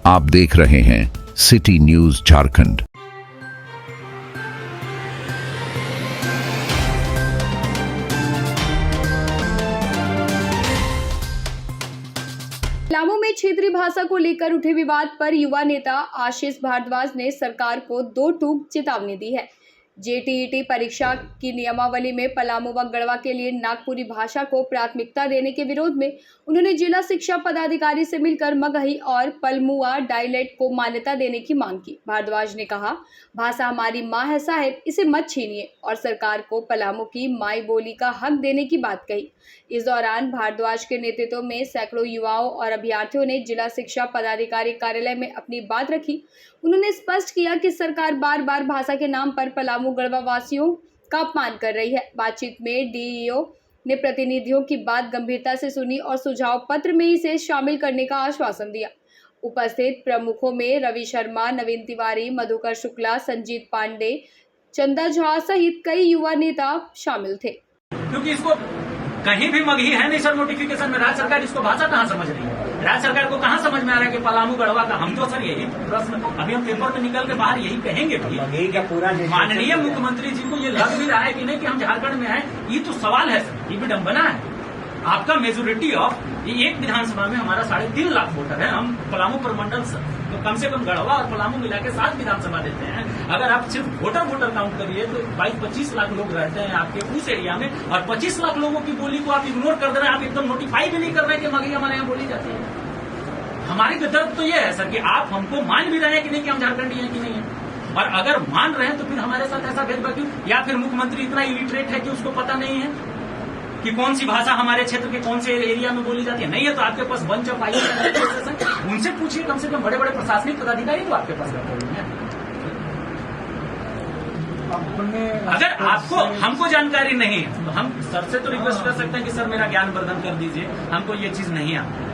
आप देख रहे हैं सिटी न्यूज झारखंड। पलामू में क्षेत्रीय भाषा को लेकर उठे विवाद पर युवा नेता आशीष भारद्वाज ने सरकार को दो टूक चेतावनी दी है। जेटीईटी परीक्षा की नियमावली में पलामू व गढ़वा के लिए नागपुरी भाषा को प्राथमिकता देने के विरोध में उन्होंने जिला शिक्षा पदाधिकारी से मिलकर मगही और पलमुआ डायलेक्ट को मान्यता देने की मांग की। भारद्वाज ने कहा, भाषा हमारी माँ है साहेब, इसे मत छीनिए, और सरकार को पलामू की माई बोली का हक देने की बात कही। इस दौरान भारद्वाज के नेतृत्व में सैकड़ों युवाओं और अभ्यर्थियों ने जिला शिक्षा पदाधिकारी कार्यालय में अपनी बात रखी। उन्होंने स्पष्ट किया कि सरकार बार बार भाषा के नाम पर पलामू गढ़वा वासियों का अपमान कर रही है। बातचीत में डीईओ ने प्रतिनिधियों की बात गंभीरता से सुनी और सुझाव पत्र में इसे शामिल करने का आश्वासन दिया। उपस्थित प्रमुखों में रवि शर्मा, नवीन तिवारी, मधुकर शुक्ला, संजीत पांडे, चंदा झा सहित कई युवा नेता शामिल थे। क्योंकि इसको कहीं भी मगही है नहीं सर नोटिफिकेशन में। राज्य सरकार इसको भाषा कहाँ समझ रही है? राज्य सरकार को कहाँ समझ में आ रहा है कि पलामू गढ़वा का? हम तो सर यही प्रश्न अभी हम पेपर में निकल के बाहर यही कहेंगे भी। माननीय मुख्यमंत्री जी को ये लग भी रहा है कि नहीं कि हम झारखंड में आए, ये तो सवाल है सर, ये विडंबना है। आपका मेजोरिटी ऑफ एक विधानसभा में हमारा 3.5 लाख वोटर है। हम पलामू प्रमंडल तो कम से कम गढ़वा और पलामू मिला के 7 विधानसभा देते हैं। अगर आप सिर्फ वोटर काउंट करिए तो 22-25 लाख लोग रहते हैं आपके उस एरिया में, और 25 लाख लोगों की बोली को आप इग्नोर कर दे रहे हैं। आप एकदम नोटिफाई भी नहीं कर रहे कि मगही हमारे यहाँ बोली जाती है। हमारी दर्द तो ये है सर कि आप हमको मान भी रहे हैं कि नहीं कि हम झारखंडी हैं कि नहीं है, और अगर मान रहे हैं तो फिर हमारे साथ ऐसा भेदभाव क्यों? या फिर मुख्यमंत्री इतना इलिटरेट है कि उसको पता नहीं है कि कौन सी भाषा हमारे क्षेत्र के कौन से एरिया में बोली जाती है? नहीं है तो आपके पास बंच ऑफ आई उनसे पूछिए, कम से कम बड़े बड़े प्रशासनिक पदाधिकारी तो आपके पास बैठे हुए हैं। अगर आपको हमको जानकारी नहीं है तो हम सर से तो रिक्वेस्ट कर सकते हैं कि सर मेरा ज्ञान वर्धन कर दीजिए, हमको ये चीज नहीं आता।